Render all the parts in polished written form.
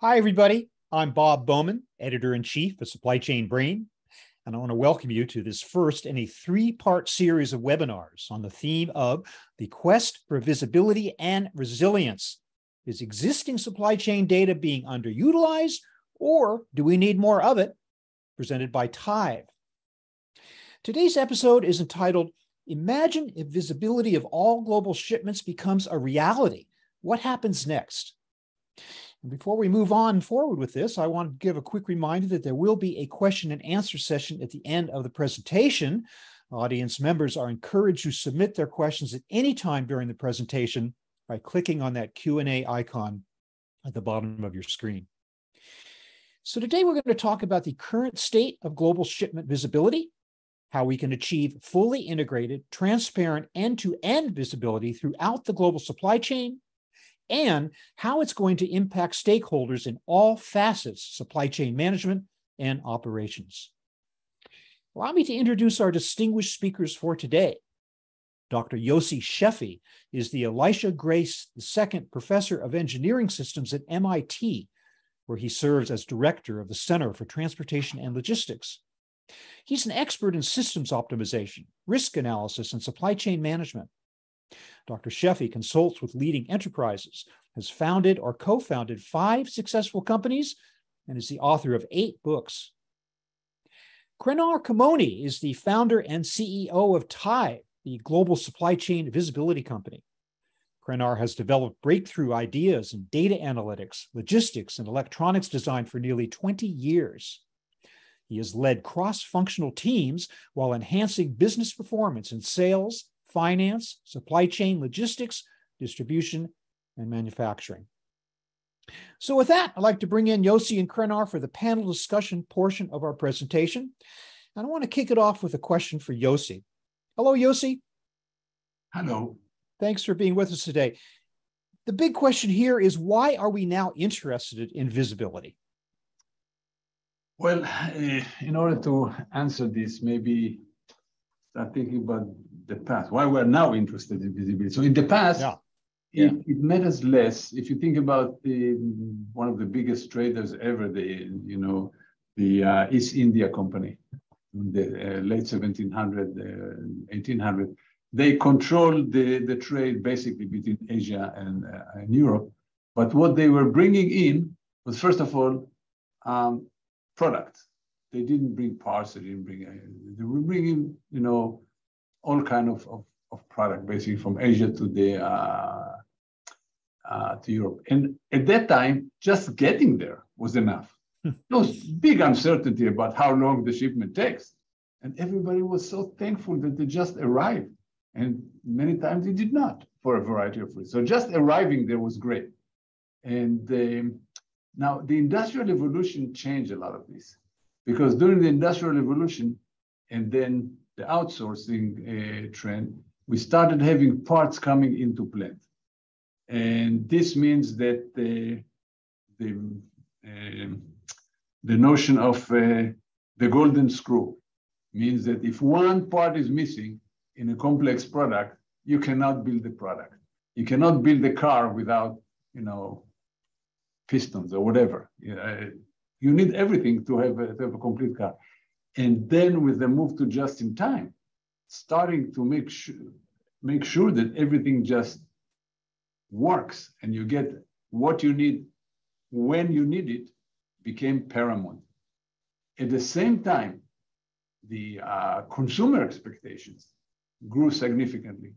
Hi, everybody. I'm Bob Bowman, Editor-in-Chief of Supply Chain Brain, and I want to welcome you to this first in a three-part series of webinars on the theme of the quest for visibility and resilience. Is existing supply chain data being underutilized, or do we need more of it? Presented by Tive. Today's episode is entitled, Imagine if visibility of all global shipments becomes a reality. What happens next? And before we move on forward with this, I want to give a quick reminder that there will be a question and answer session at the end of the presentation. Audience members are encouraged to submit their questions at any time during the presentation by clicking on that Q&A icon at the bottom of your screen. So today we're going to talk about the current state of global shipment visibility, how we can achieve fully integrated, transparent, end-to-end visibility throughout the global supply chain, and how it's going to impact stakeholders in all facets, supply chain management and operations. Allow me to introduce our distinguished speakers for today. Dr. Yossi Sheffi is the Elisha Grace II Professor of Engineering Systems at MIT, where he serves as Director of the Center for Transportation and Logistics. He's an expert in systems optimization, risk analysis, and supply chain management. Dr. Sheffi consults with leading enterprises, has founded or co-founded 5 successful companies, and is the author of 8 books. Krenar Kamoni is the founder and CEO of Tive, the global supply chain visibility company. Krenar has developed breakthrough ideas in data analytics, logistics, and electronics design for nearly 20 years. He has led cross-functional teams while enhancing business performance in sales, finance, supply chain, logistics, distribution, and manufacturing. So with that, I'd like to bring in Yossi and Krenar for the panel discussion portion of our presentation. And I want to kick it off with a question for Yossi. Hello, Yossi. Hello. Thanks for being with us today. The big question here is, why are we now interested in visibility? Well, in order to answer this, maybe start thinking about the past, why we're now interested in visibility. So in the past, it matters less. If you think about one of the biggest traders ever, the East India Company, in the late 1700, 1800, they controlled the trade basically between Asia and Europe. But what they were bringing in was, first of all, products. They didn't bring parts. They were bringing, all kind of product, basically from Asia to Europe. And at that time, just getting there was enough. There was big uncertainty about how long the shipment takes. And everybody was so thankful that they just arrived. And many times it did not, for a variety of reasons. So just arriving there was great. And now the Industrial Revolution changed a lot of this. Because during the Industrial Revolution, and then the outsourcing trend, we started having parts coming into plant. And this means that the notion of the golden screw means that if one part is missing in a complex product, you cannot build the product. You cannot build a car without, pistons or whatever. You need everything to have a complete car. And then with the move to just-in-time, starting to make sure that everything just works and you get what you need when you need it became paramount. At the same time, the consumer expectations grew significantly.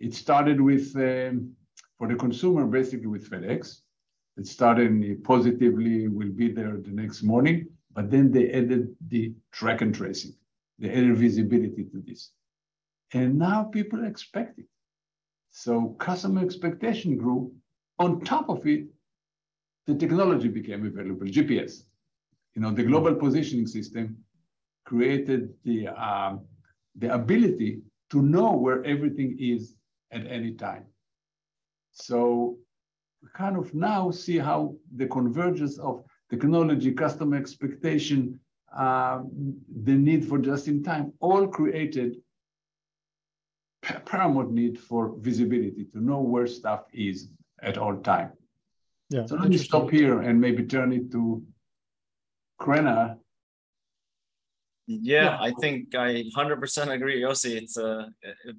It started with, for the consumer, basically with FedEx. It started positively, will be there the next morning, but then they added the track and tracing. They added visibility to this. And now people expect it. So customer expectation grew. On top of it, the technology became available, GPS. The global positioning system created the ability to know where everything is at any time. So we kind of now see how the convergence of technology, customer expectation, the need for just-in-time, all created paramount need for visibility, to know where stuff is at all time. Yeah. So let me stop here and maybe turn it to Crenna. Yeah, I think I 100% agree, Yossi. It's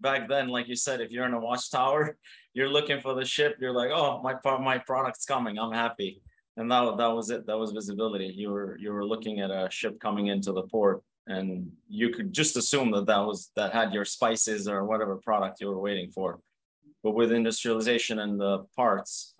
back then, like you said, if you're in a watchtower, you're looking for the ship. You're like, oh, my product's coming. I'm happy, and that was it. That was visibility. You were looking at a ship coming into the port, and you could just assume that had your spices or whatever product you were waiting for. But with industrialization and the parts,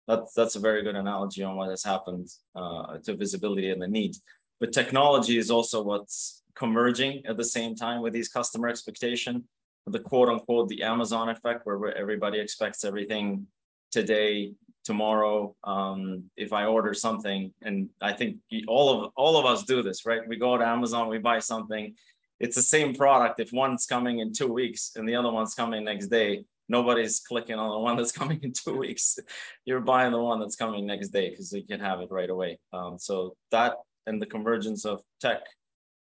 that's a very good analogy on what has happened to visibility and the need. But technology is also what's converging at the same time with these customer expectation, the quote unquote, the Amazon effect, where everybody expects everything today, tomorrow. If I order something, and I think all of us do this, right? We go to Amazon, we buy something. It's the same product. If one's coming in 2 weeks and the other one's coming next day, nobody's clicking on the one that's coming in 2 weeks. You're buying the one that's coming next day because you can have it right away. So that, and the convergence of tech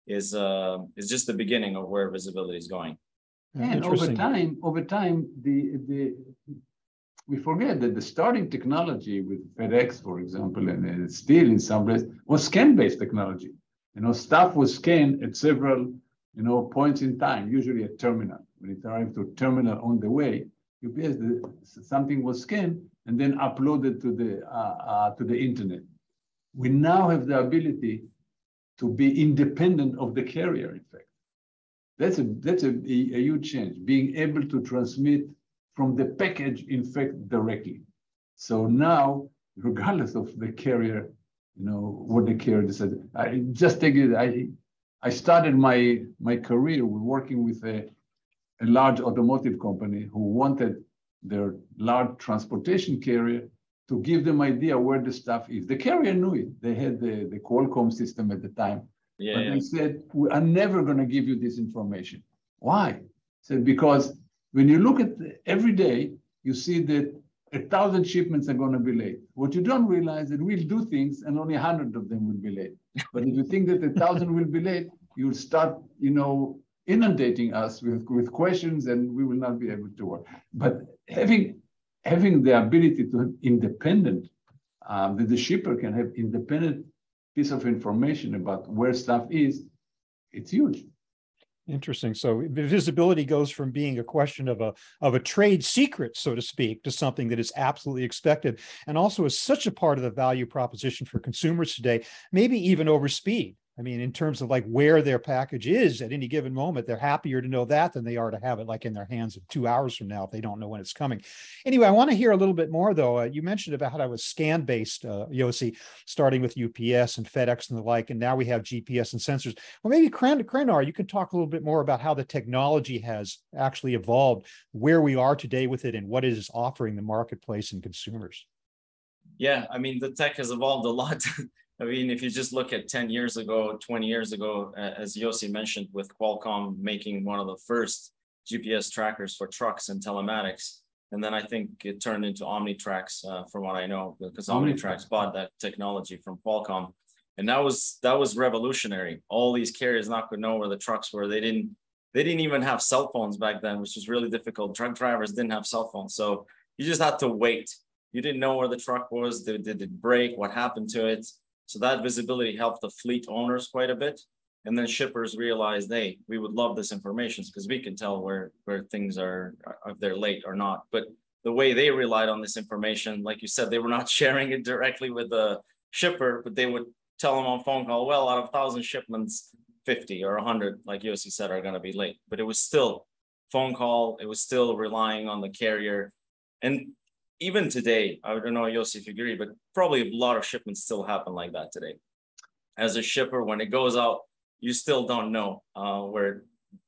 is just the beginning of where visibility is going. And over time, we forget that the starting technology with FedEx, for example, and still in some places, was scan-based technology. Stuff was scanned at several, points in time, usually a terminal. When it arrived to a terminal on the way, UPS, something was scanned and then uploaded to the internet. We now have the ability to be independent of the carrier, in fact. That's a huge change, being able to transmit from the package, in fact, directly. So now, regardless of the carrier, what the carrier decided, I started my career working with a large automotive company who wanted their large transportation carrier to give them idea where the stuff is. The carrier knew it. They had the Qualcomm system at the time. But they said, we are never going to give you this information. Why? Said, because when you look at every day, you see that 1,000 shipments are going to be late. What you don't realize is that we'll do things and only 100 of them will be late. But if you think that 1,000 will be late, you'll start, inundating us with questions and we will not be able to work. But having the ability to have independent, that the shipper can have independent piece of information about where stuff is, it's huge. Interesting. So visibility goes from being a question of a trade secret, so to speak, to something that is absolutely expected, and also is such a part of the value proposition for consumers today, maybe even over speed. I mean, in terms of like where their package is at any given moment, they're happier to know that than they are to have it like in their hands 2 hours from now if they don't know when it's coming. Anyway, I want to hear a little bit more, though. You mentioned about how it was scan-based, Yossi, starting with UPS and FedEx and the like, and now we have GPS and sensors. Well, maybe Krenar, you can talk a little bit more about how the technology has actually evolved, where we are today with it, and what it is offering the marketplace and consumers. Yeah, I mean, the tech has evolved a lot. I mean, if you just look at 10 years ago, 20 years ago, as Yossi mentioned, with Qualcomm making one of the first GPS trackers for trucks and telematics. And then I think it turned into Omnitracs, from what I know, because Omnitracs bought that technology from Qualcomm. And that was revolutionary. All these carriers now could know where the trucks were. They didn't even have cell phones back then, which was really difficult. Truck drivers didn't have cell phones. So you just had to wait. You didn't know where the truck was. Did it break? What happened to it? So that visibility helped the fleet owners quite a bit. And then shippers realized, hey, we would love this information because we can tell where things are, if they're late or not. But the way they relied on this information, like you said, they were not sharing it directly with the shipper, but they would tell them on phone call, well, out of 1,000 shipments, 50 or 100, like Yossi said, are going to be late. But it was still phone call. It was still relying on the carrier. And even today, I don't know, Yossi, if you agree, but probably a lot of shipments still happen like that today. As a shipper, when it goes out, you still don't know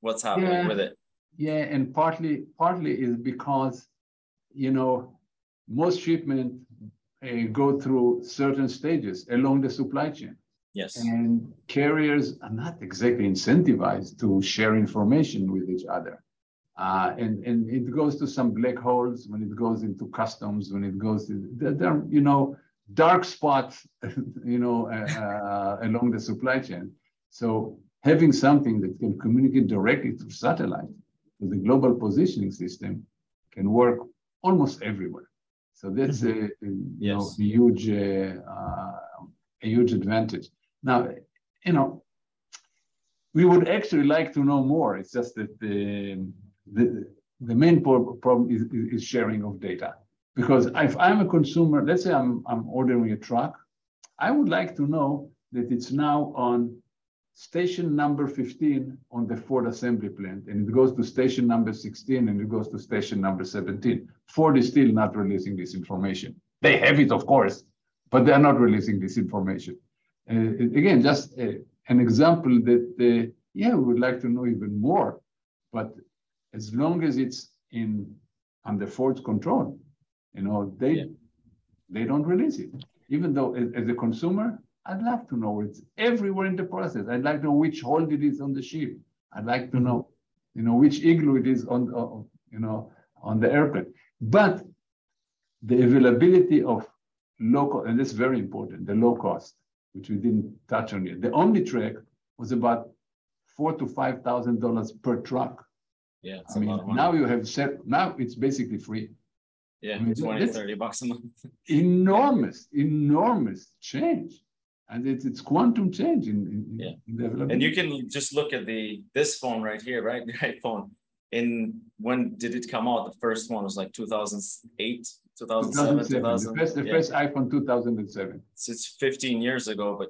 what's happening with it. Yeah, and partly is because, most shipments go through certain stages along the supply chain. Yes. And carriers are not exactly incentivized to share information with each other. And it goes to some black holes when it goes into customs, when it goes to, there are, dark spots, along the supply chain. So having something that can communicate directly through satellite to the global positioning system can work almost everywhere. So that's Yes. a huge advantage. Now, we would actually like to know more. It's just that the main problem is sharing of data. Because if I'm a consumer, let's say I'm ordering a truck, I would like to know that it's now on station number 15 on the Ford assembly plant, and it goes to station number 16, and it goes to station number 17. Ford is still not releasing this information. They have it, of course, but they're not releasing this information. Again, just an example that, we would like to know even more, but as long as it's under Ford's control, they don't release it. Even though as a consumer, I'd love to know it's everywhere in the process. I'd like to know which hold it is on the ship. I'd like to know, which igloo it is on the airplane. But the availability of local, and that's very important, the low cost, which we didn't touch on yet. The OmniTrack was about $4,000 to $5,000 per truck. Yeah, it's a lot of money. Now it's basically free. Yeah, 20, $30 a month. Enormous change. And it's quantum change in development. And you can just look at this phone right here, right? The iPhone. When did it come out? The first one was like 2008, 2007, 2000. The first iPhone 2007. So it's 15 years ago, but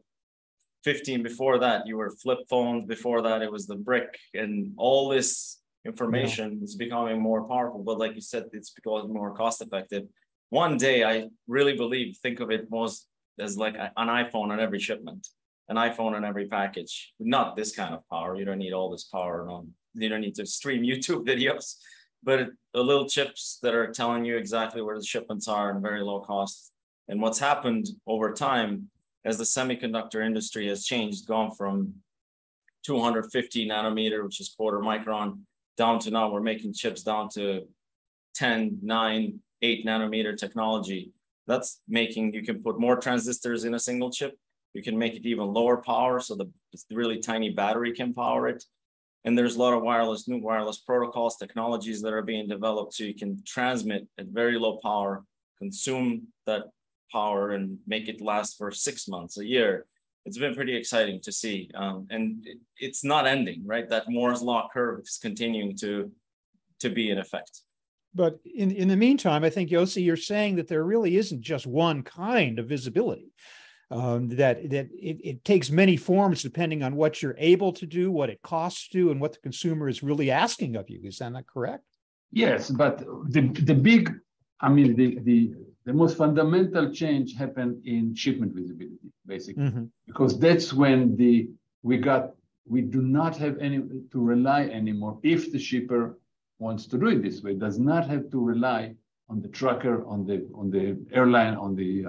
15 before that, you were flip phones. Before that, it was the brick, and all this information is becoming more powerful. But like you said, it's becoming more cost effective. One day, I really think of it most as like an iPhone on every shipment, an iPhone on every package. Not this kind of power. You don't need all this power. You don't need to stream YouTube videos, but the little chips that are telling you exactly where the shipments are and very low cost. And what's happened over time as the semiconductor industry has changed, gone from 250 nanometer, which is quarter micron, down to now we're making chips down to 10, 9, 8 nanometer technology. That's making, you can put more transistors in a single chip. You can make it even lower power, so the really tiny battery can power it. And there's a lot of new wireless protocols, technologies that are being developed, so you can transmit at very low power, consume that power, and make it last for 6 months, a year. It's been pretty exciting to see. And it's not ending, right? That Moore's law curve is continuing to be in effect. But in the meantime, I think, Yossi, you're saying that there really isn't just one kind of visibility, that it takes many forms depending on what you're able to do, what it costs to, and what the consumer is really asking of you. Is that not correct? Yes, but the most fundamental change happened in shipment visibility, basically, because that's when we do not have any to rely anymore. If the shipper wants to do it this way, does not have to rely on the trucker, on the airline, on the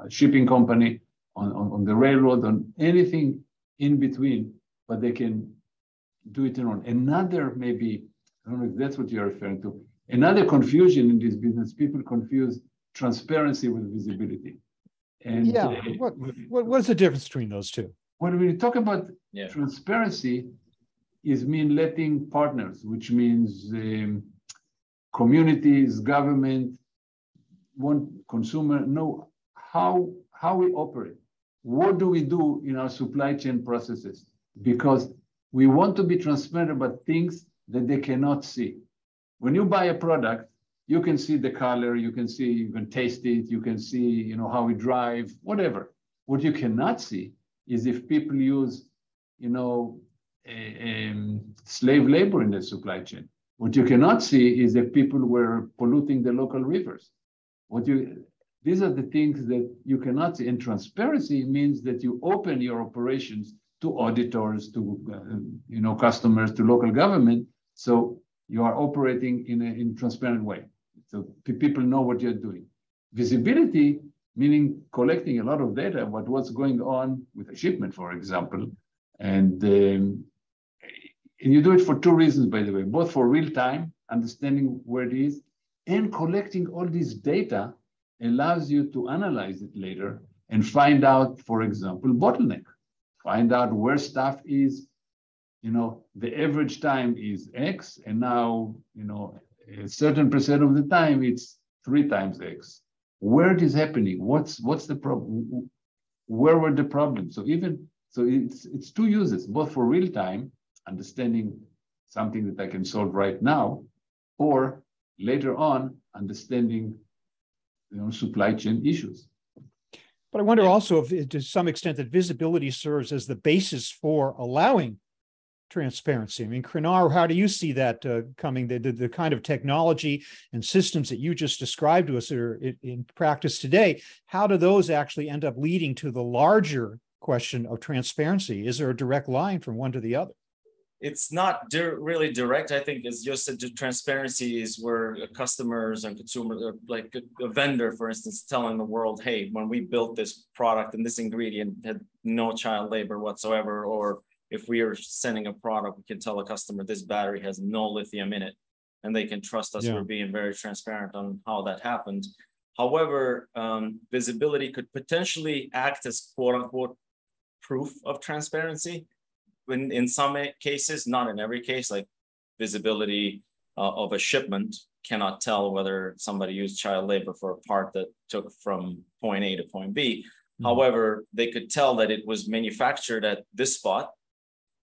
shipping company, on the railroad, on anything in between, but they can do it on another, maybe, I don't know if that's what you're referring to, another confusion in this business. People confuse transparency with visibility. And what is the difference between those two? When we talk about transparency, is letting partners, which means communities, government, consumer know how we operate. What do we do in our supply chain processes? Because we want to be transparent about things that they cannot see. When you buy a product, you can see the color, you can taste it, you can see, how we drive, whatever. What you cannot see is if people use, slave labor in the supply chain. What you cannot see is that people were polluting the local rivers. These are the things that you cannot see. And transparency means that you open your operations to auditors, to customers, to local government. So you are operating in a transparent way. So people know what you're doing. Visibility, meaning collecting a lot of data about what's going on with a shipment, for example. And you do it for two reasons, by the way, both for real time, understanding where it is, and collecting all this data allows you to analyze it later and find out, for example, bottleneck. Find out where stuff is, the average time is X, and now, a certain percent of the time it's 3 times X. where it is happening, what's the problem, where were the problems. So it's two uses, both for real time, understanding something that I can solve right now, or later on, understanding supply chain issues. But I wonder also if, to some extent, that visibility serves as the basis for allowing transparency. I mean, Krinar, how do you see that coming? The kind of technology and systems that you just described to us that are in practice today, how do those actually end up leading to the larger question of transparency? Is there a direct line from one to the other? It's not really direct. I think, as you said, transparency is where customers and consumers, like a vendor, for instance, telling the world, hey, when we built this product and this ingredient had no child labor whatsoever, or if we are sending a product, we can tell a customer this battery has no lithium in it, and they can trust us. We're being very transparent on how that happened. However, visibility could potentially act as quote unquote proof of transparency. In some cases, not in every case, like visibility of a shipment cannot tell whether somebody used child labor for a part that took from point A to point B. However, they could tell that it was manufactured at this spot,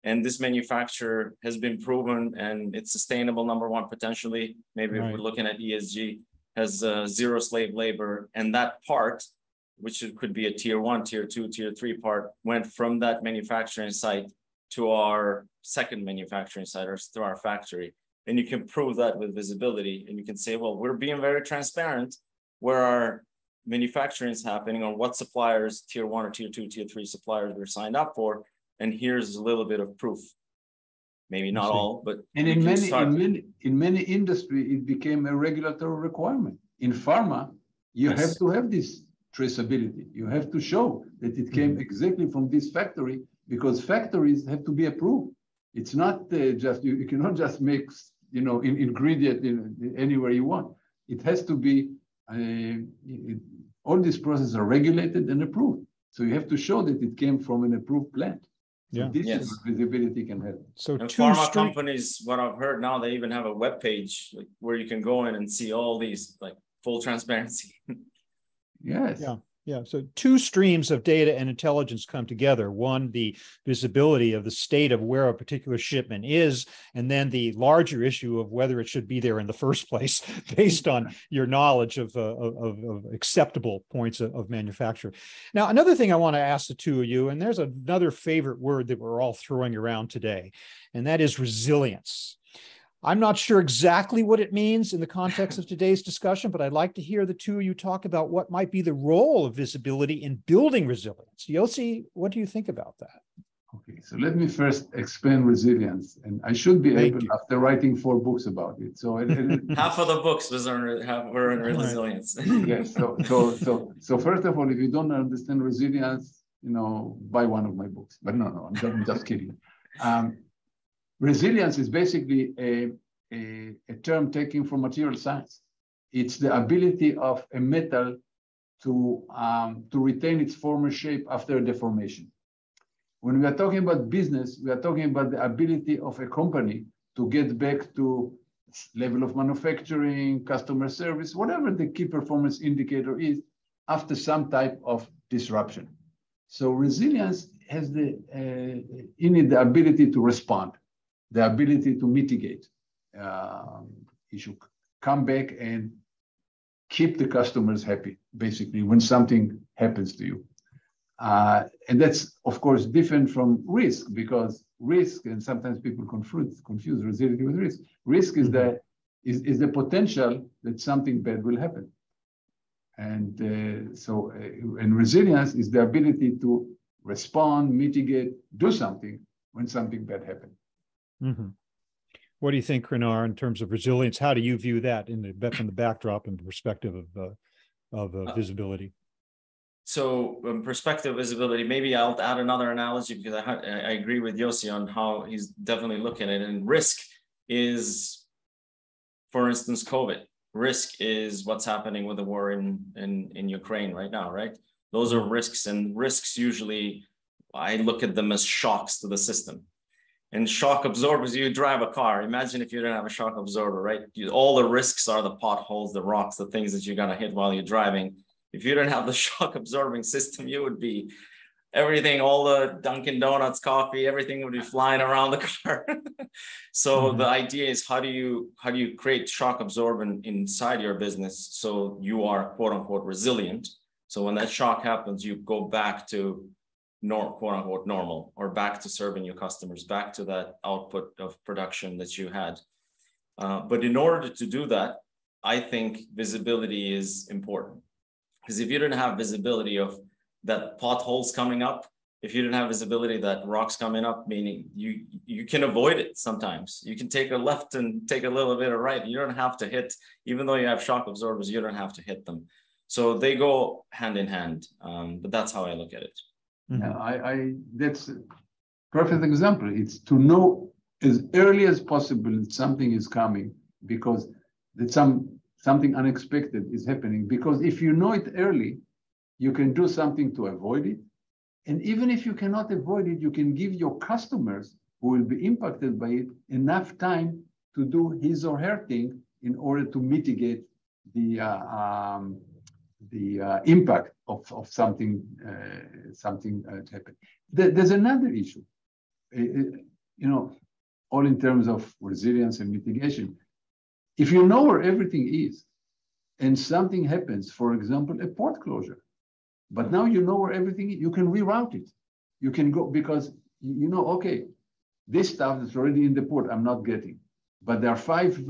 and this manufacturer has been proven and it's sustainable, number one, potentially. Maybe if we're looking at ESG, has zero slave labor, and that part, which could be a tier 1, tier 2, tier 3 part, went from that manufacturing site to our second manufacturing site or to our factory. And you can prove that with visibility. And you can say, well, we're being very transparent where our manufacturing is happening, or what suppliers, tier 1 or tier 2, tier 3 suppliers we're signed up for. And here's a little bit of proof. Maybe not all, but and in many industries, it became a regulatory requirement. In pharma, you have to have this traceability. You have to show that it came exactly from this factory, because factories have to be approved. It's not just, you cannot just make, ingredient anywhere you want. It has to be, all these processes are regulated and approved. So you have to show that it came from an approved plant. So this is what visibility can help. So pharma companies, what I've heard now, they even have a web page where you can go in and see all these, like, full transparency. Yes. Yeah. So two streams of data and intelligence come together. One, the visibility of the state of where a particular shipment is, and then the larger issue of whether it should be there in the first place, based on your knowledge of acceptable points of manufacture. Now, another thing I want to ask the two of you, and there's another favorite word that we're all throwing around today, and that is resilience. I'm not sure exactly what it means in the context of today's discussion, but I'd like to hear the two of you talk about what might be the role of visibility in building resilience. Yossi, what do you think about that? Okay, so let me first explain resilience, and I should be able, after writing 4 books about it. So half of the books were in resilience. Yes. So first of all, if you don't understand resilience, buy one of my books. But no, I'm just kidding. Resilience is basically a term taken from material science. It's the ability of a metal to retain its former shape after deformation. When we are talking about business, we are talking about the ability of a company to get back to level of manufacturing, customer service, whatever the key performance indicator is, after some type of disruption. So resilience has in it the ability to respond, the ability to mitigate. You should come back and keep the customers happy, basically, when something happens to you. And that's, of course, different from risk, because risk, and sometimes people confuse resilience with risk. Risk is the potential that something bad will happen. And and resilience is the ability to respond, mitigate, do something when something bad happens. Mm-hmm. What do you think, Krinar, in terms of resilience? How do you view that from the backdrop and the perspective of visibility? So perspective visibility, maybe I'll add another analogy, because I agree with Yossi on how he's definitely looking at it. And risk is, for instance, COVID. Risk is what's happening with the war in Ukraine right now, right? Those are risks, and risks usually, I look at them as shocks to the system. And shock absorbers, you drive a car. Imagine if you didn't have a shock absorber, right? All the risks are the potholes, the rocks, the things that you're gonna hit while you're driving. If you didn't have the shock absorbing system, you would be everything, all the Dunkin' Donuts coffee, everything would be flying around the car. So the idea is how do you create shock absorbent inside your business so you are quote unquote resilient. So when that shock happens, you go back to quote unquote normal, or back to serving your customers, back to that output of production that you had. But in order to do that, I think visibility is important. Because if you didn't have visibility of that potholes coming up, if you didn't have visibility that rocks coming up, meaning you can avoid it sometimes. You can take a left and take a little bit of right. You don't have to hit, even though you have shock absorbers, you don't have to hit them. So they go hand in hand. But that's how I look at it. Yeah, that's a perfect example. It's to know as early as possible that something is coming, because that something unexpected is happening. Because if you know it early, you can do something to avoid it. And even if you cannot avoid it, you can give your customers who will be impacted by it enough time to do his or her thing in order to mitigate the impact of something to happen. There's another issue, all in terms of resilience and mitigation. If you know where everything is and something happens, for example, a port closure, but now you know where everything is, you can reroute it. You can go, because okay, this stuff is already in the port, I'm not getting. But there are 5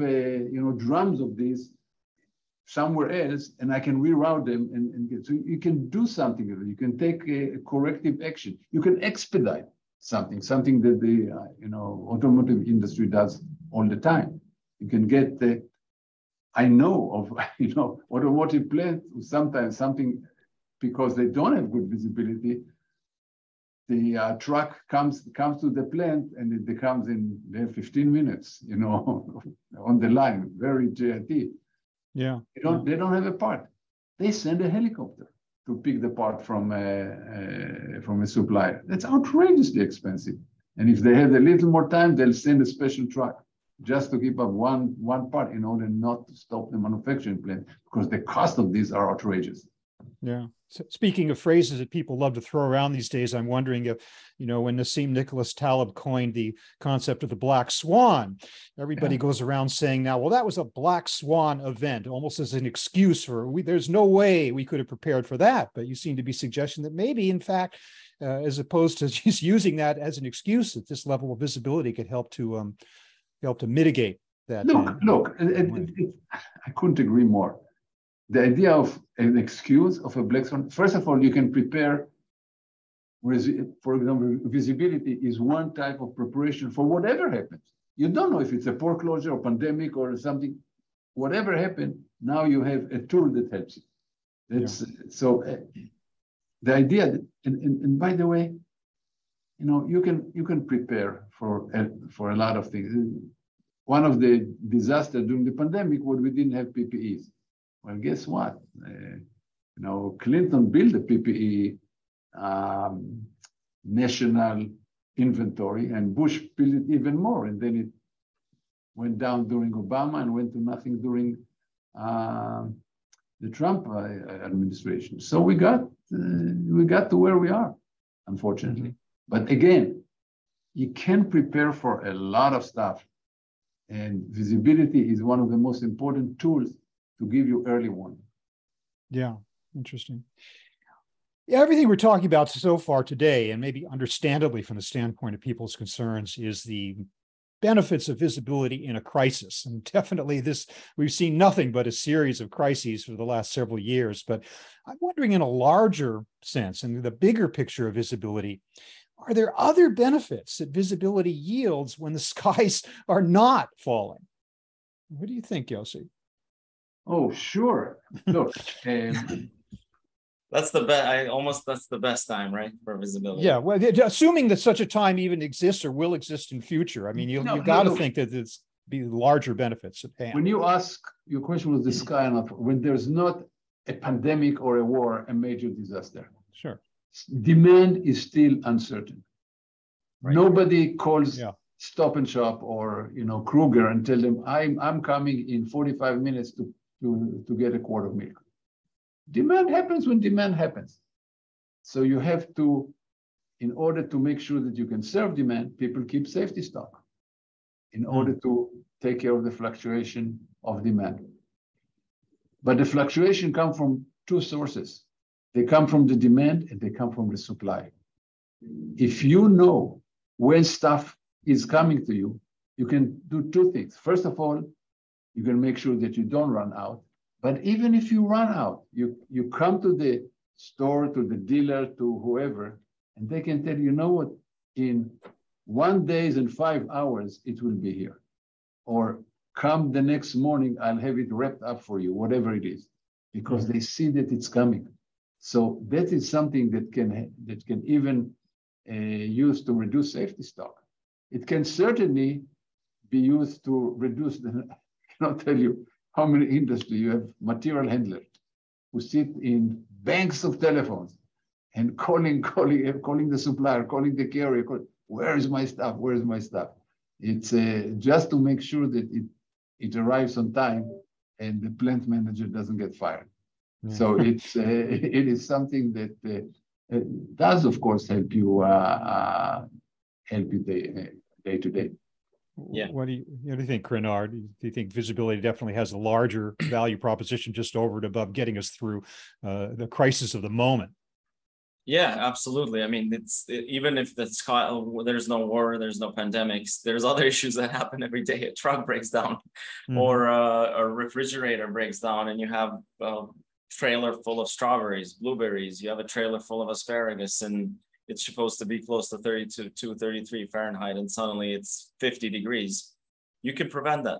drums of this somewhere else, and I can reroute them and get. So you can do something with it. You can take a corrective action. You can expedite something that the automotive industry does all the time. You can get I know of automotive plants, sometimes something, because they don't have good visibility, the truck comes to the plant and it becomes in 15 minutes, on the line, very JIT. Yeah. They don't have a part. They send a helicopter to pick the part from a supplier. That's outrageously expensive. And if they have a little more time, they'll send a special truck just to keep up one part in order not to stop the manufacturing plant, because the cost of these are outrageous. Yeah. So speaking of phrases that people love to throw around these days, I'm wondering if, when Nassim Nicholas Taleb coined the concept of the black swan, everybody goes around saying now, well, that was a black swan event, almost as an excuse for there's no way we could have prepared for that. But you seem to be suggesting that maybe, in fact, as opposed to just using that as an excuse, that this level of visibility could help to mitigate that. Look, I couldn't agree more. The idea of an excuse of a black swan, first of all, you can prepare, for example, visibility is one type of preparation for whatever happens. You don't know if it's a port closure or pandemic or something, whatever happened, now you have a tool that helps you. So the idea that, and by the way, you can prepare for a lot of things. One of the disasters during the pandemic was we didn't have PPEs. Well, guess what? Clinton built a PPE national inventory, and Bush built it even more. And then it went down during Obama and went to nothing during the Trump administration. So we got to where we are, unfortunately. But again, you can prepare for a lot of stuff, and visibility is one of the most important tools to give you early warning. Yeah, interesting. Everything we're talking about so far today, and maybe understandably from the standpoint of people's concerns, is the benefits of visibility in a crisis. And definitely we've seen nothing but a series of crises for the last several years. But I'm wondering, in a larger sense, and the bigger picture of visibility, are there other benefits that visibility yields when the skies are not falling? What do you think, Yossi? Oh, sure. Look, that's the best time, right, for visibility. Yeah, well, assuming that such a time even exists or will exist in future. I mean, you've got to think that it's be larger benefits at hand. When you ask, your question was the sky enough, when there's not a pandemic or a war, a major disaster. Sure. Demand is still uncertain. Right. Nobody calls Stop and Shop or Kruger and tell them I'm coming in 45 minutes to get a quart of milk. Demand happens when demand happens. So you have to, in order to make sure that you can serve demand, people keep safety stock in order to take care of the fluctuation of demand. But the fluctuation comes from two sources. They come from the demand and they come from the supply. If you know when stuff is coming to you, you can do two things. First of all, you can make sure that you don't run out. But even if you run out, you come to the store, to the dealer, to whoever, and they can tell you, you know what, in 1 day and 5 hours, it will be here. Or come the next morning, I'll have it wrapped up for you, whatever it is, because they see that it's coming. So that is something that can even use to reduce safety stock. It can certainly be used to reduce the, I cannot tell you how many industries you have material handlers who sit in banks of telephones and calling the supplier, calling the carrier, where is my stuff? Where is my stuff? It's just to make sure that it arrives on time and the plant manager doesn't get fired. Yeah. So it is something that does, of course, help you day to day. Yeah. What do you think, Cranard? Do you think visibility definitely has a larger value proposition just over and above getting us through the crisis of the moment? Yeah, absolutely. I mean, even if there's no war, there's no pandemics, there's other issues that happen every day. A truck breaks down, or a refrigerator breaks down, and you have a trailer full of strawberries, blueberries. You have a trailer full of asparagus, and it's supposed to be close to 32, 33 Fahrenheit, and suddenly it's 50 degrees. You can prevent that,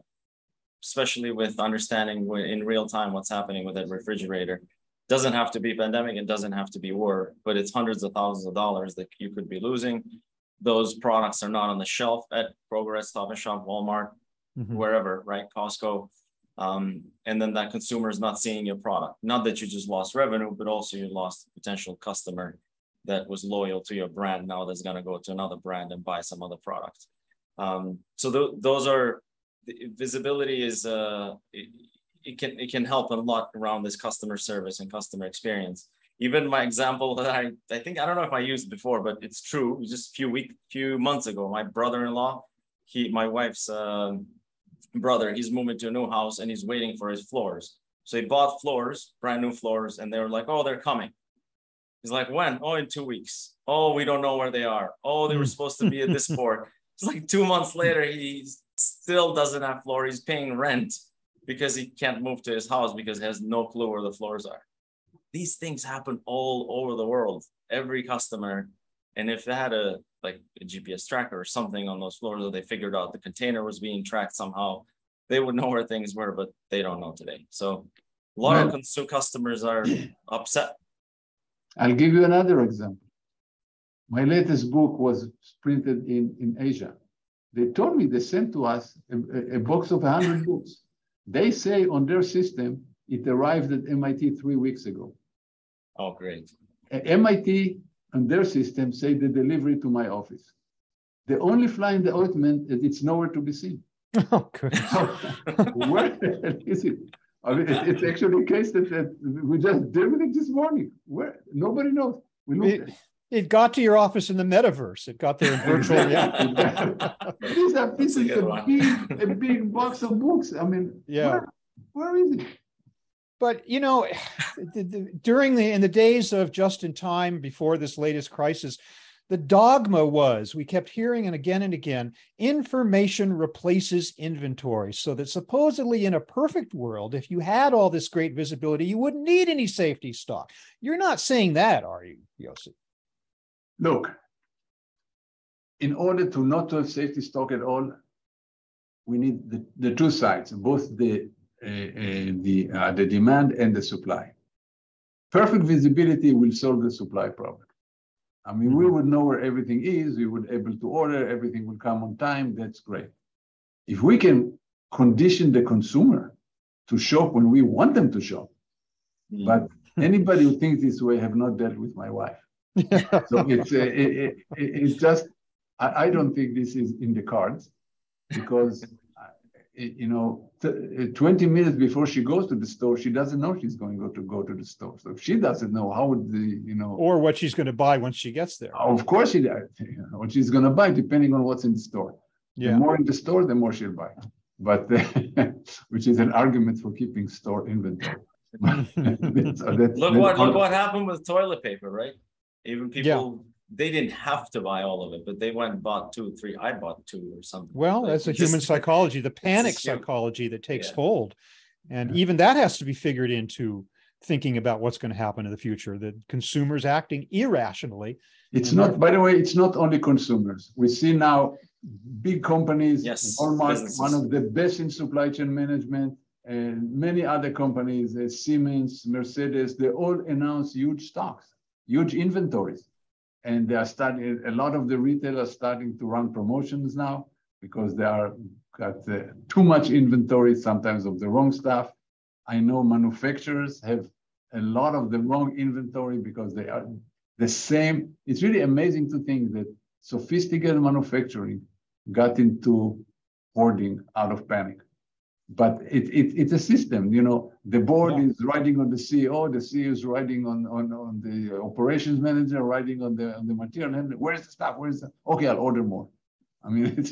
especially with understanding in real time what's happening with that refrigerator. Doesn't have to be pandemic, it doesn't have to be war, but it's hundreds of thousands of dollars that you could be losing. Those products are not on the shelf at Kroger, Stop & Shop, Walmart, wherever, right? Costco. And then that consumer is not seeing your product. Not that you just lost revenue, but also you lost a potential customer that was loyal to your brand. Now that's going to go to another brand and buy some other product. So those are, visibility is, it can help a lot around this customer service and customer experience. Even my example that I think, I don't know if I used before, but it's true. Just few months ago, my brother-in-law, my wife's brother, he's moving to a new house and he's waiting for his floors. So he bought floors, brand new floors, and they were like, oh, they're coming. He's like, when? Oh, in 2 weeks. Oh, we don't know where they are. Oh, they were supposed to be at this port. It's like 2 months later, he still doesn't have floor. He's paying rent because he can't move to his house because he has no clue where the floors are. These things happen all over the world, every customer. And if they had a GPS tracker or something on those floors, or they figured out the container was being tracked somehow, they would know where things were, but they don't know today. So a lot of customers are upset. I'll give you another example. My latest book was printed in Asia. They told me they sent to us a box of 100 books. They say on their system, it arrived at MIT 3 weeks ago. Oh, great. MIT on their system say the delivery to my office. The only fly in the ointment is it's nowhere to be seen. Oh, good. Where the hell is it? I mean, it's actually a case that we just did with it this morning. Where nobody knows. It got to your office in the metaverse. It got there in virtual reality. These are pieces a big box of books. I mean, where is it? But you know, in the days of just in time before this latest crisis, the dogma was, we kept hearing and again, information replaces inventory. So that supposedly in a perfect world, if you had all this great visibility, you wouldn't need any safety stock. You're not saying that, are you, Yossi? Look, in order to not to have safety stock at all, we need the two sides, both the demand and the supply. Perfect visibility will solve the supply problem. I mean, we would know where everything is, we would be able to order, everything will come on time, that's great. If we can condition the consumer to shop when we want them to shop, but anybody who thinks this way have not dealt with my wife. So it's just, I don't think this is in the cards, because 20 minutes before she goes to the store, she doesn't know she's going to go to the store. So if she doesn't know, how would or what she's going to buy once she gets there. Of course, what she's going to buy, depending on what's in the store. Yeah. The more in the store, the more she'll buy. But which is an argument for keeping store inventory. Look what happened with toilet paper, right? Even people, they didn't have to buy all of it, but they went and bought 2, 3. I bought 2 or something. Well, that's the human psychology, the panic psychology that takes hold. And even that has to be figured into thinking about what's going to happen in the future, that consumers acting irrationally. It's not, by the way, it's not only consumers. We see now big companies, Walmart, businesses. One of the best in supply chain management, and many other companies, Siemens, Mercedes, they all announce huge stocks, huge inventories. And they are starting, a lot of the retailers are starting to run promotions now because they are got too much inventory, sometimes of the wrong stuff. I know manufacturers have a lot of the wrong inventory because they are the same. It's really amazing to think that sophisticated manufacturing got into hoarding out of panic. But it's a system, the board is riding on the CEO is riding on the operations manager, riding on the material handler. Where's the stuff? Okay, I'll order more. I mean,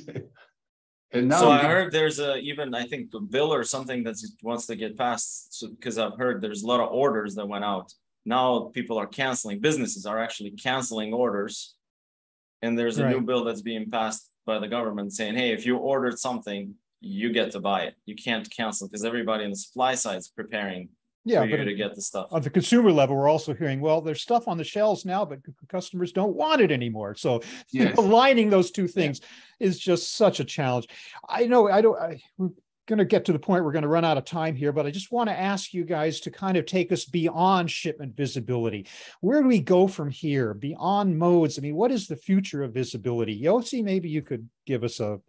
and now. So I heard there's I think a bill or something that wants to get passed. So because I've heard there's a lot of orders that went out. Now people are canceling. Businesses are actually canceling orders, and there's a new bill that's being passed by the government saying, hey, if you ordered something, you get to buy it. You can't cancel because everybody on the supply side is preparing for you to get the stuff. On the consumer level, we're also hearing, well, there's stuff on the shelves now, but customers don't want it anymore. So aligning those two things is just such a challenge. I know we're going to get to the point we're going to run out of time here, but I just want to ask you guys to kind of take us beyond shipment visibility. Where do we go from here? Beyond modes? I mean, what is the future of visibility? Yossi, maybe you could give us a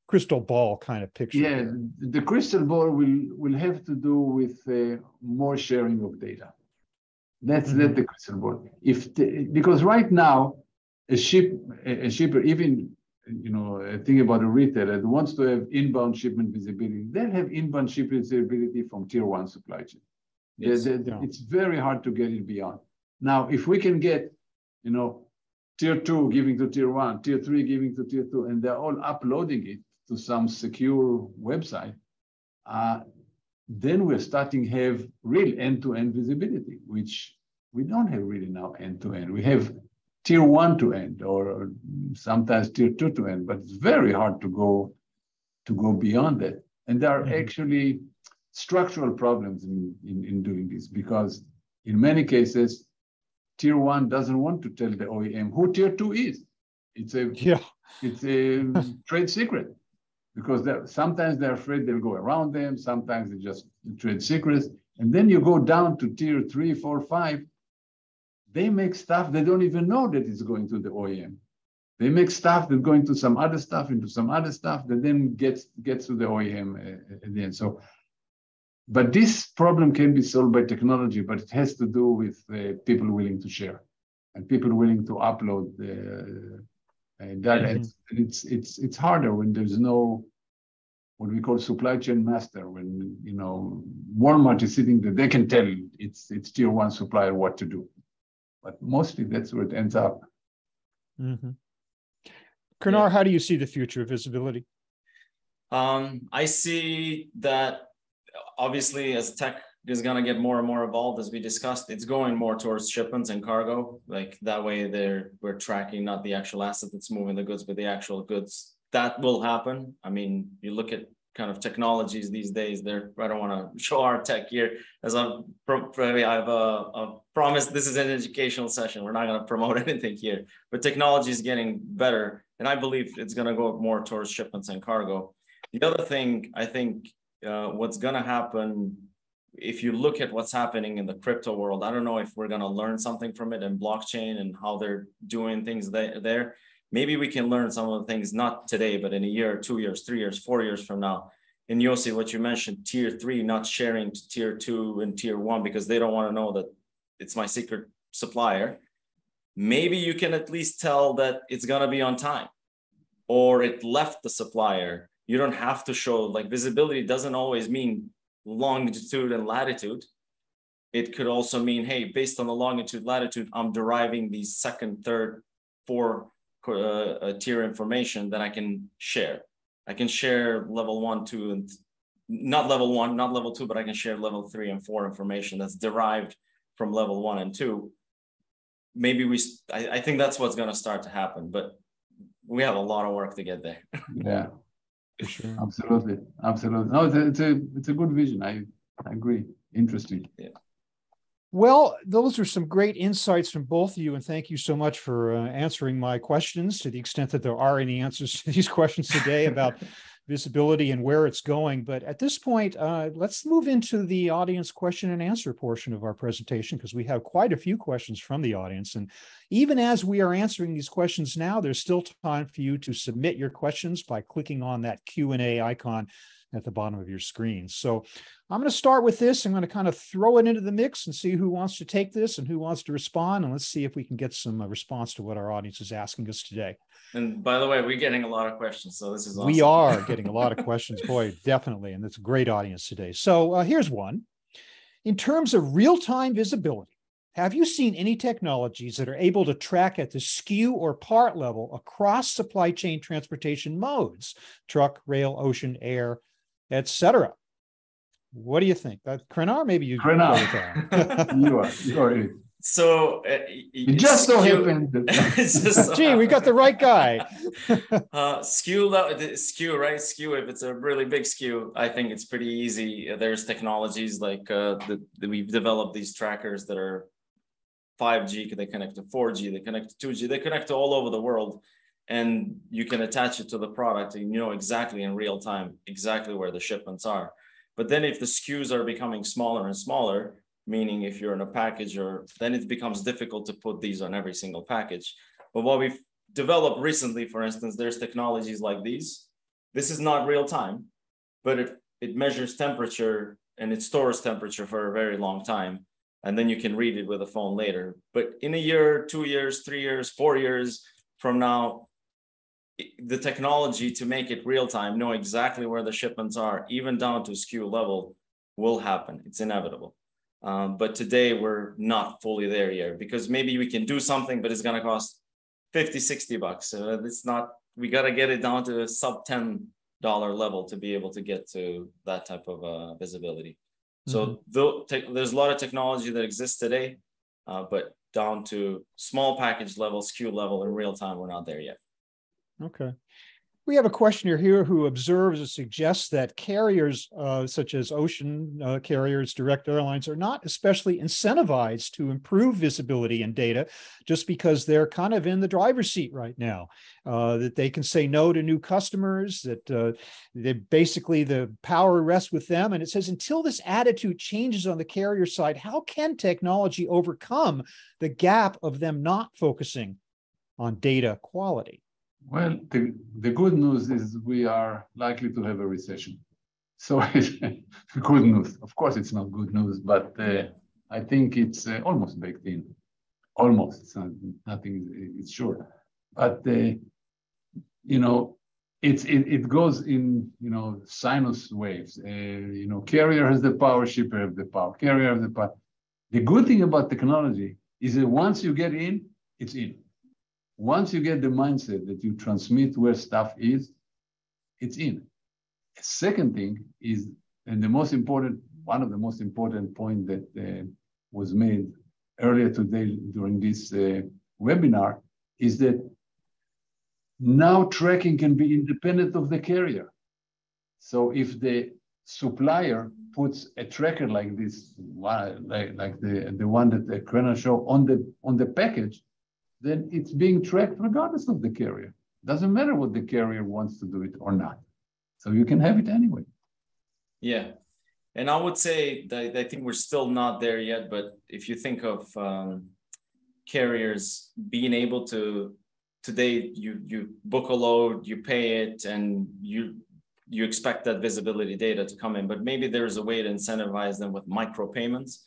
crystal ball kind of picture. Yeah, the crystal ball will have to do with more sharing of data. That's the crystal ball. Because right now, a shipper, even think about a retailer that wants to have inbound shipment visibility. They'll have inbound shipment visibility from tier 1 supply chain. It's very hard to get it beyond. Now, if we can get, tier 2 giving to tier 1, tier 3 giving to tier 2, and they're all uploading it to some secure website, then we're starting to have real end-to-end visibility, which we don't have really now end-to-end. We have tier 1 to end, or sometimes tier 2 to end, but it's very hard to go beyond that. And there are actually structural problems in doing this, because in many cases, tier 1 doesn't want to tell the OEM who tier 2 is. It's a trade secret, because sometimes they're afraid they'll go around them. Sometimes they just trade secrets. And then you go down to tier 3, 4, 5. They make stuff they don't even know that it's going to the OEM. They make stuff that's going to some other stuff, into some other stuff that then gets to the OEM at the end. So, but this problem can be solved by technology, but it has to do with people willing to share and people willing to upload data. It's harder when there's no what we call supply chain master. When Walmart is sitting there, they can tell its tier 1 supplier what to do. But mostly that's where it ends up. Kunar, how do you see the future of visibility? I see that obviously as tech is going to get more and more evolved, as we discussed, it's going more towards shipments and cargo. Like that way we're tracking not the actual asset that's moving the goods, but the actual goods. That will happen. I mean, you look at kind of technologies these days. I don't want to show our tech here, as I've promised. This is an educational session. We're not going to promote anything here, but technology is getting better, and I believe it's going to go more towards shipments and cargo. The other thing, I think, what's going to happen, if you look at what's happening in the crypto world, I don't know if we're going to learn something from it in blockchain and how they're doing things there. Maybe we can learn some of the things, not today, but in a year, 2 years, 3 years, 4 years from now. And Yossi, what you mentioned, tier 3 not sharing to tier 2 and tier 1 because they don't want to know that it's my secret supplier. Maybe you can at least tell that it's going to be on time, or it left the supplier You don't have to show, like, visibility doesn't always mean longitude and latitude. It could also mean, hey, based on the longitude, latitude, I'm deriving these second, third, four tier information that I can share. I can share level 1, 2, and not level 1, not level 2, but I can share level 3 and 4 information that's derived from level 1 and 2. Maybe I think that's what's going to start to happen, but we have a lot of work to get there. Yeah, for sure. Absolutely. No, it's a good vision. I agree. Interesting. Yeah. Well, those are some great insights from both of you, and thank you so much for answering my questions, to the extent that there are any answers to these questions today about visibility and where it's going. But at this point, let's move into the audience question and answer portion of our presentation, because we have quite a few questions from the audience. And even as we are answering these questions now, there's still time for you to submit your questions by clicking on that Q&A icon at the bottom of your screen. So I'm going to start with this. I'm going to kind of throw it into the mix and see who wants to take this and who wants to respond. And let's see if we can get some response to what our audience is asking us today. And by the way, we're getting a lot of questions, so this is awesome. We are getting a lot of questions, boy, definitely. And it's a great audience today. So here's one. In terms of real-time visibility, have you seen any technologies that are able to track at the SKU or part level across supply chain transportation modes, truck, rail, ocean, air, etc.? What do you think? Krenar, maybe you Krenar. go with that. you are it. So it just so happened. Gee, we got the right guy. SKU, right? SKU, if it's a really big SKU, I think it's pretty easy. There's technologies like we've developed these trackers that are 5G, they connect to 4G, they connect to 2G, they connect to all over the world. And you can attach it to the product and you know exactly in real time, exactly where the shipments are. But then if the SKUs are becoming smaller and smaller, meaning if you're in a package, then it becomes difficult to put these on every single package. But what we've developed recently, for instance, there's technologies like these. This is not real time, but it measures temperature and it stores temperature for a very long time. And then you can read it with a phone later. But in a year, 2 years, 3 years, 4 years from now, the technology to make it real time, know exactly where the shipments are, even down to SKU level, will happen. It's inevitable. But today we're not fully there yet, because maybe we can do something, but it's going to cost $50-$60. It's not, we got to get it down to a sub $10 level to be able to get to that type of visibility. So there's a lot of technology that exists today, but down to small package level, SKU level in real time, we're not there yet. Okay. We have a questioner here who observes or suggests that carriers such as ocean carriers, direct airlines, are not especially incentivized to improve visibility and data just because they're kind of in the driver's seat right now, that they can say no to new customers, that they basically the power rests with them. And it says, until this attitude changes on the carrier side, how can technology overcome the gap of them not focusing on data quality? Well, the good news is we are likely to have a recession. So it's good news. Of course, it's not good news, but I think it's almost baked in. Almost. It's not, nothing is sure. But, you know, it goes in, you know, sinus waves. You know, carrier has the power, shipper has the power, carrier has the power. The good thing about technology is that once you get in, it's in. Once you get the mindset that you transmit where stuff is, it's in. The second thing is, and the most important, one of the most important points that was made earlier today during this webinar, is that now tracking can be independent of the carrier. So if the supplier puts a tracker like this, like the one that Krenar showed on the package, then it's being tracked regardless of the carrier. Doesn't matter what the carrier wants to do it or not. So you can have it anyway. Yeah. And I would say that I think we're still not there yet, but if you think of carriers being able to, today you book a load, you pay it, and you expect that visibility data to come in, but maybe there's a way to incentivize them with micropayments.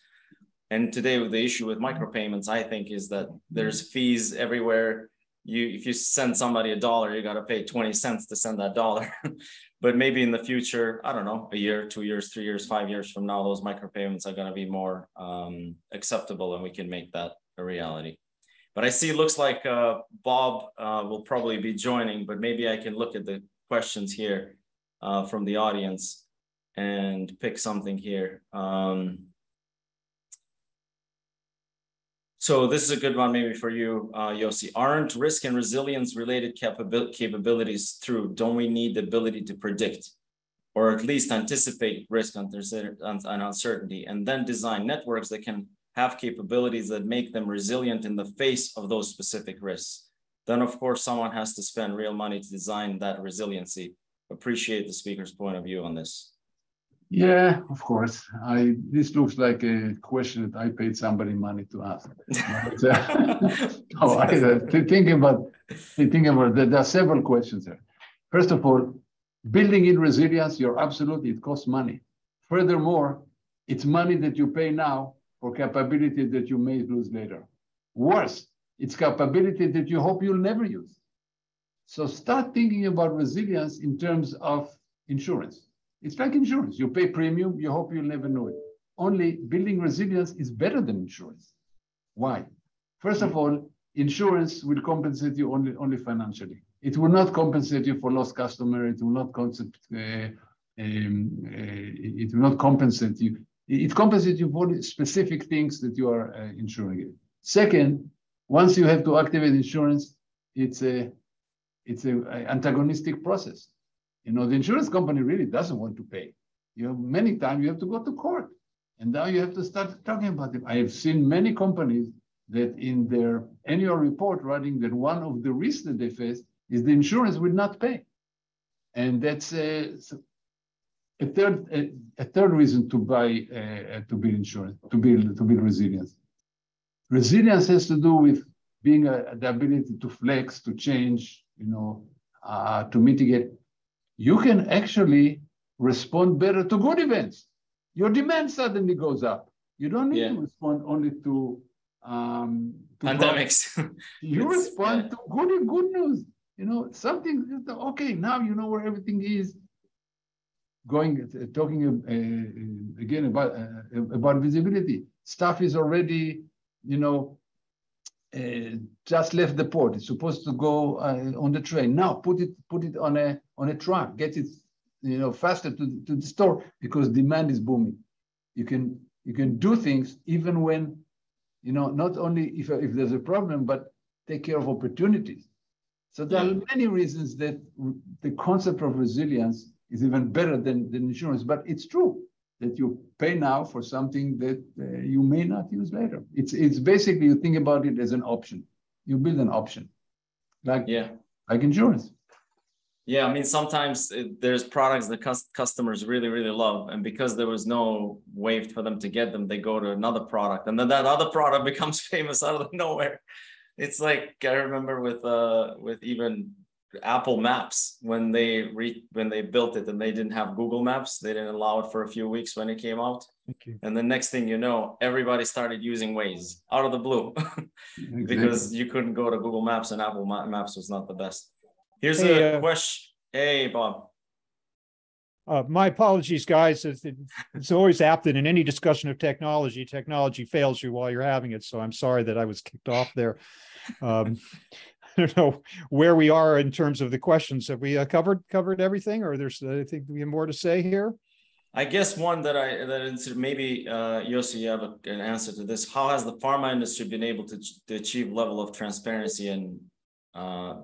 And today, the issue with micropayments, I think, is that there's fees everywhere. If you send somebody $1, you got to pay 20 cents to send that $1. But maybe in the future, I don't know, a year, 2 years, 3 years, 5 years from now, those micropayments are going to be more acceptable, and we can make that a reality. But I see it looks like Bob will probably be joining, but maybe I can look at the questions here from the audience and pick something here. So this is a good one maybe for you, Yossi. Aren't risk and resilience related capabilities true? Don't we need the ability to predict, or at least anticipate risk and uncertainty, and then design networks that can have capabilities that make them resilient in the face of those specific risks? Then of course, someone has to spend real money to design that resiliency. Appreciate the speaker's point of view on this. Yeah, of course. This looks like a question that I paid somebody money to ask. Thinking about there are several questions there. First of all, building in resilience, you're absolutely, it costs money. Furthermore, it's money that you pay now for capability that you may lose later. Worse, it's capability that you hope you'll never use. So start thinking about resilience in terms of insurance. It's like insurance. You pay premium, you hope you'll never know it. Only building resilience is better than insurance. Why? First of all, insurance will compensate you only financially. It will not compensate you for lost customer. It will not compensate you. It compensates you for specific things that you are insuring. Second, once you have to activate insurance, it's an antagonistic process. You know, the insurance company really doesn't want to pay. Many times you have to go to court, and now you have to start talking about it. I have seen many companies that in their annual report writing that one of the risks that they face is the insurance will not pay. And that's a third reason to build insurance, to build resilience. Resilience has to do with being the ability to flex, to change, to mitigate. You can actually respond better to good events. Your demand suddenly goes up. You don't need to respond only to pandemics. You respond to good news. Something. Okay, now you know where everything is. Talking again about visibility. Stuff is already, just left the port. It's supposed to go on the train. Now put it on a truck. Get it, faster to the store because demand is booming. You can do things even when, not only if there's a problem, but take care of opportunities. So there are many reasons that the concept of resilience is even better than insurance, but it's true that you pay now for something that you may not use later. It's basically, you think about it as an option. You build an option, like insurance. Yeah, I mean, sometimes there's products that customers really, really love, and because there was no way for them to get them, they go to another product, and then that other product becomes famous out of nowhere. It's like, I remember with even Apple Maps, when they built it and they didn't have Google Maps, they didn't allow it for a few weeks when it came out. And the next thing you know, everybody started using Waze out of the blue because you couldn't go to Google Maps and Apple Maps was not the best. Here's a question. Hey, Bob. My apologies, guys. It's always apt that in any discussion of technology fails you while you're having it. So I'm sorry that I was kicked off there. I don't know where we are in terms of the questions. Have we covered everything, or I think we have more to say here? I guess one that maybe Yossi, you have an answer to this. How has the pharma industry been able to achieve level of transparency and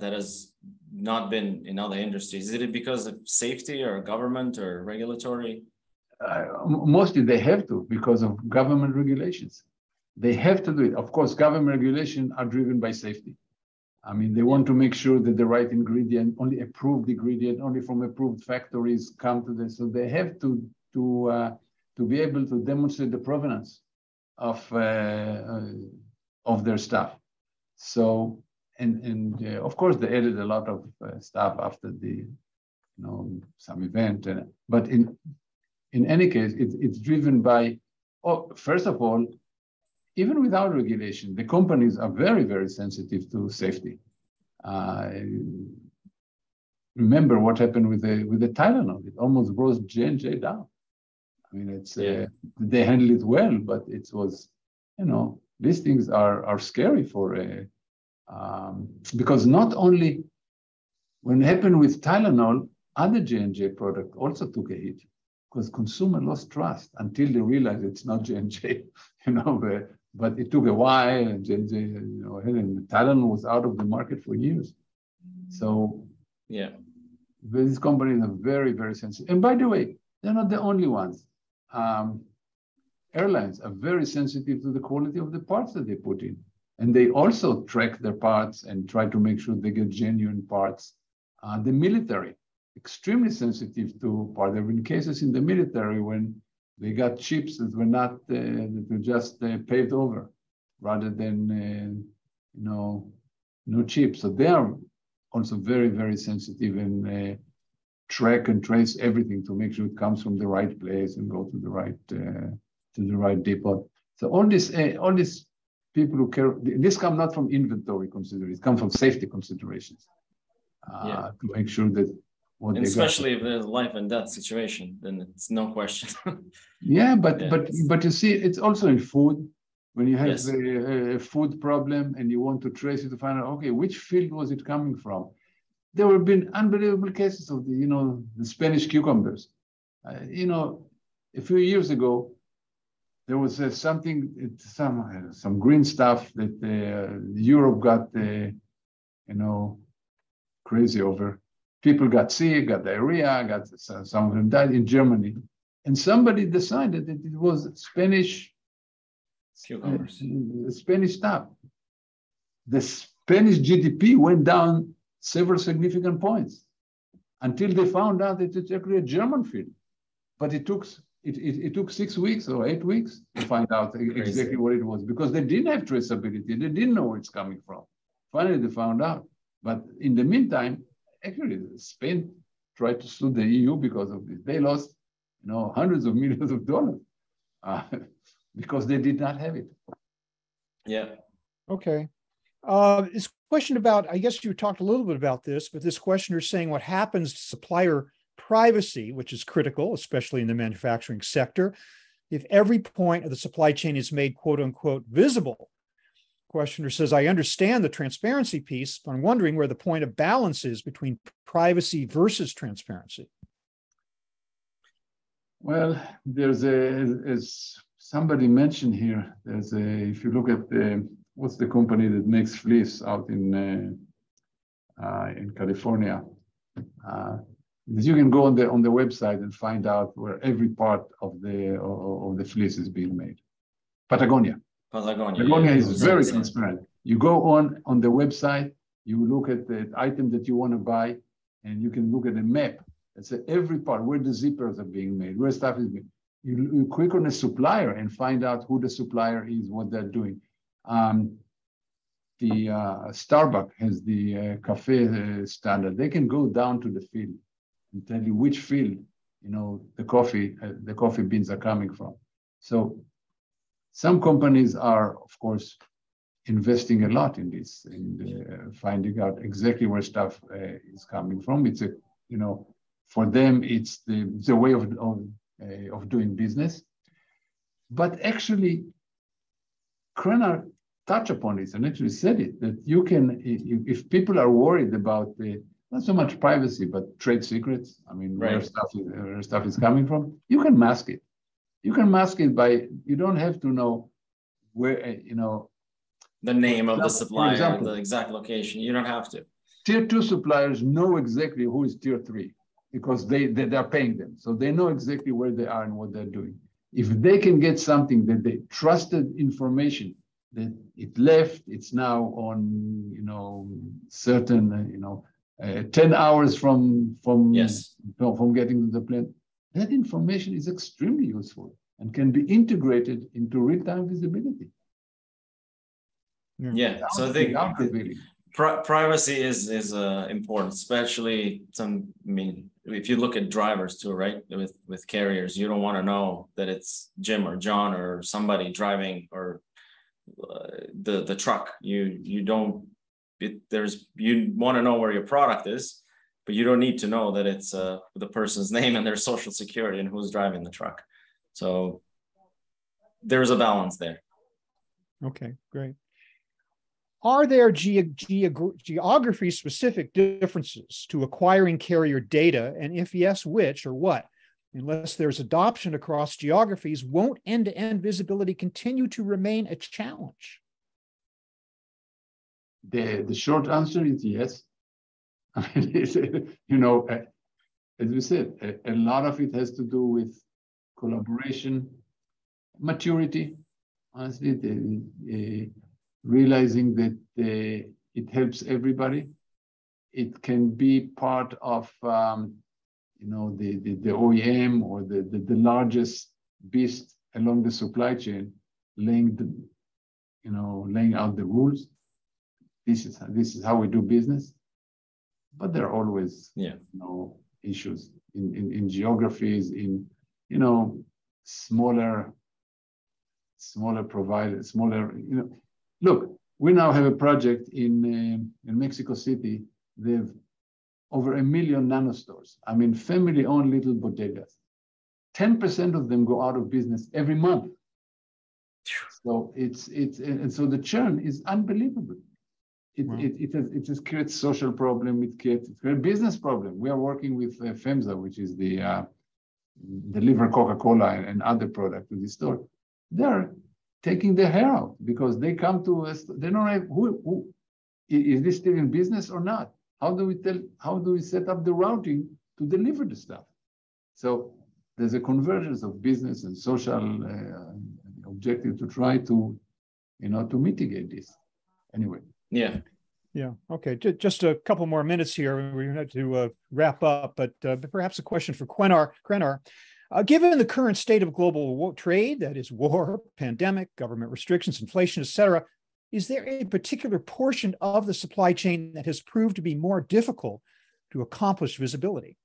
that has not been in other industries? Is it because of safety or government or regulatory? Mostly they have to, because of government regulations. They have to do it. Of course, government regulations are driven by safety. I mean, they want to make sure that the right ingredient, only approved ingredient, only from approved factories come to this. So they have to be able to demonstrate the provenance of their stuff. So, and of course, they added a lot of stuff after the, some event. But in any case, it's driven by, first of all, even without regulation, the companies are very, very sensitive to safety. remember what happened with the Tylenol. It almost brought J&J down. I mean, they handled it well, but it was, these things are scary for because not only when it happened with Tylenol, other J&J product also took a hit because consumer lost trust until they realized it's not J&J, but it took a while, and J&J, and Tylenol was out of the market for years. So these companies are very, very sensitive. And by the way, they're not the only ones. Airlines are very sensitive to the quality of the parts that they put in. And they also track their parts and try to make sure they get genuine parts. The military, extremely sensitive to parts. There have been cases in the military when they got chips that were not, that were just paved over rather than, new chips. So they are also very, very sensitive and track and trace everything to make sure it comes from the right place and go to the right depot. So all these people who care, this come not from inventory considerations, it comes from safety considerations to make sure that what and especially if there's a life and death situation, then it's no question. But you see, it's also in food. When you have a food problem and you want to trace it to find out, okay, which field was it coming from? There have been unbelievable cases of the Spanish cucumbers. A few years ago, there was some green stuff that Europe got, crazy over. People got sick, got diarrhea, some of them died in Germany. And somebody decided that it was Spanish cucumbers, Spanish stuff. The Spanish GDP went down several significant points until they found out that it's actually a German field. But it took 6 weeks or 8 weeks to find out exactly what it was because they didn't have traceability. They didn't know where it's coming from. Finally, they found out. But in the meantime, actually, Spain tried to sue the EU because of this. They lost, hundreds of millions of dollars because they did not have it. Yeah. Okay. This question about, I guess you talked a little bit about this, but this questioner is saying what happens to supplier privacy, which is critical, especially in the manufacturing sector, if every point of the supply chain is made, quote unquote, visible. Questioner says, I understand the transparency piece, but I'm wondering where the point of balance is between privacy versus transparency. Well, as somebody mentioned here, if you look at what's the company that makes fleece out in California, you can go on the website and find out where every part of the fleece is being made. Patagonia is very transparent. You go on the website, you look at the item that you want to buy, and you can look at a map that says every part, where the zippers are being made, where stuff is being. You click on a supplier and find out who the supplier is, what they're doing. The Starbucks has the cafe standard. They can go down to the field and tell you which field, the coffee beans are coming from. So some companies are, of course, investing a lot in this, in finding out exactly where stuff is coming from. It's for them, it's the way of doing business. But actually, Krenar touched upon this and actually said it, that you can, if people are worried about not so much privacy, but trade secrets, where stuff is coming from, you can mask it. You can mask it by, you don't have to know where, the name of the supplier, the exact location. You don't have to. Tier 2 suppliers know exactly who is Tier 3 because they are paying them. So they know exactly where they are and what they're doing. If they can get something that they trusted information, that it left, it's now on, certain, 10 hours from getting to the plant, that information is extremely useful and can be integrated into real-time visibility. Yeah, so I think privacy is important, especially if you look at drivers too, right? With carriers, you don't want to know that it's Jim or John or somebody driving or the truck. You want to know where your product is, but you don't need to know that it's the person's name and their social security and who's driving the truck. So there's a balance there. Okay, great. Are there geography-specific differences to acquiring carrier data? And if yes, which or what? Unless there's adoption across geographies, won't end-to-end visibility continue to remain a challenge? The short answer is yes. I mean, you know, as we said, a lot of it has to do with collaboration, maturity, honestly, realizing that it helps everybody. It can be part of you know, the OEM or the largest beast along the supply chain, laying out the rules. This is how we do business. But there are always issues in geographies, in smaller providers, Look, we now have a project in Mexico City. They've over 1 million nano stores. I mean, family-owned little bodegas. 10% of them go out of business every month. So and so the churn is unbelievable. It just creates social problem. It creates a business problem. We are working with FEMSA, which is the deliver Coca-Cola and other products to the store. They're taking their hair out because they come to us. They don't know who is this still in business or not. How do we set up the routing to deliver the stuff? So there's a convergence of business and social objective to try to mitigate this. Anyway. Yeah. Yeah. Okay. Just a couple more minutes here. We have to wrap up, but perhaps a question for Krenar. Given the current state of global trade, that is war, pandemic, government restrictions, inflation, et cetera, is there a particular portion of the supply chain that has proved to be more difficult to accomplish visibility?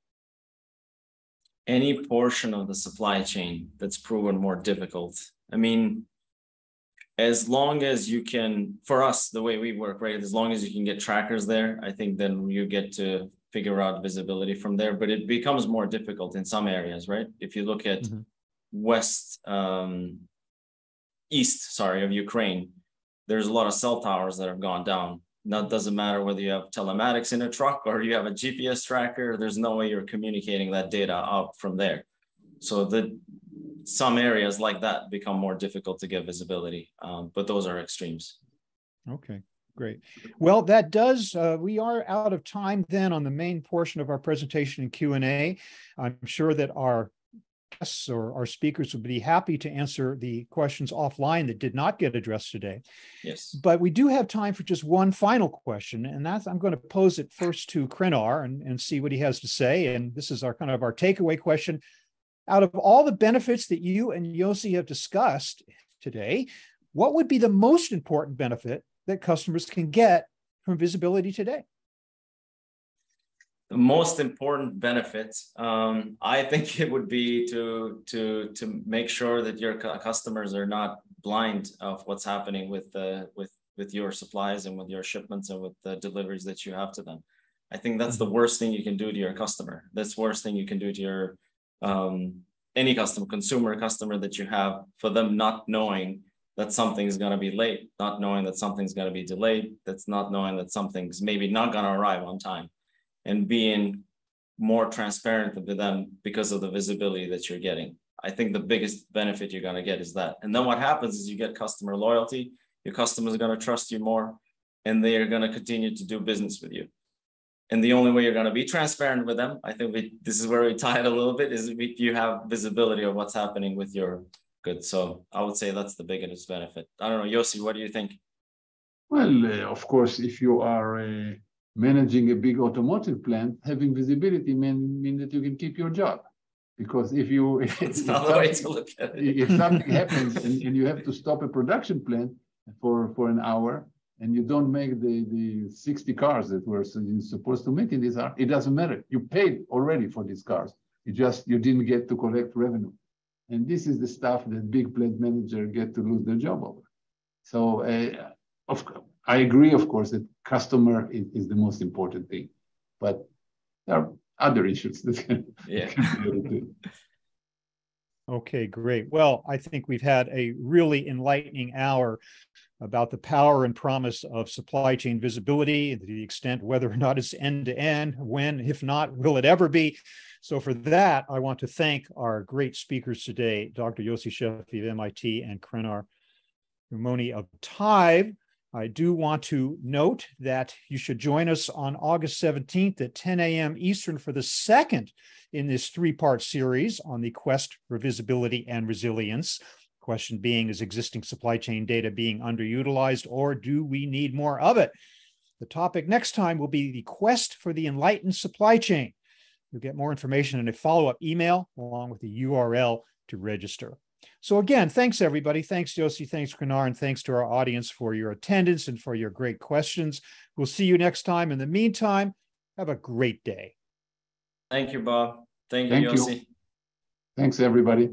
Any portion of the supply chain that's proven more difficult. I mean, as long as you can, for us, the way we work, right? As long as you can get trackers there, I think then you get to figure out visibility from there, but it becomes more difficult in some areas, right? If you look at east of Ukraine, there's a lot of cell towers that have gone down. Now, it doesn't matter whether you have telematics in a truck or you have a GPS tracker, there's no way you're communicating that data out from there. So some areas like that become more difficult to get visibility, but those are extremes. Okay, great. Well, that does, we are out of time then on the main portion of our presentation and Q&A. I'm sure that our guests or our speakers would be happy to answer the questions offline that did not get addressed today. Yes. But we do have time for just one final question, and that's, I'm going to pose it first to Krenar and see what he has to say. And this is our kind of our takeaway question. Out of all the benefits that you and Yossi have discussed today, what would be the most important benefit that customers can get from visibility today? The most important benefit, I think it would be to make sure that your customers are not blind of what's happening with your supplies and with your shipments and with the deliveries that you have to them. I think that's the worst thing you can do to your customer. That's the worst thing you can do to your any consumer customer that you have, for them not knowing that something's going to be late, not knowing that something's going to be delayed, that's not knowing that something's maybe not going to arrive on time, and being more transparent to them because of the visibility that you're getting. I think the biggest benefit you're going to get is that. And then what happens is you get customer loyalty. Your customers are going to trust you more, and they are going to continue to do business with you. And the only way you're going to be transparent with them, I think this is where we tie it a little bit, is if you have visibility of what's happening with your goods. So I would say that's the biggest benefit. I don't know, Yossi, what do you think? Well, of course, if you are managing a big automotive plant, having visibility mean that you can keep your job. Because if it's another way to look at it. If something happens and you have to stop a production plant for an hour, and you don't make the 60 cars that were supposed to make in this hour, it doesn't matter. You paid already for these cars. You didn't get to collect revenue. And this is the stuff that big plant managers get to lose their job over. So I agree, of course, that customer is the most important thing. But there are other issues that can, yeah. Okay, great. Well, I think we've had a really enlightening hour about the power and promise of supply chain visibility, to the extent whether or not it's end-to-end, when, if not, will it ever be? So for that, I want to thank our great speakers today, Dr. Yossi Sheffi of MIT and Krenar Maimoni of TIBE. I do want to note that you should join us on August 17th at 10 a.m. Eastern for the second in this three-part series on the quest for visibility and resilience. Question being, is existing supply chain data being underutilized, or do we need more of it? The topic next time will be the quest for the enlightened supply chain. You'll get more information in a follow-up email along with the URL to register. So again, thanks everybody. Thanks Yossi, thanks Krenar, and thanks to our audience for your attendance and for your great questions. We'll see you next time. In the meantime, have a great day. Thank you, Bob. Thank you, Yossi. Thanks everybody.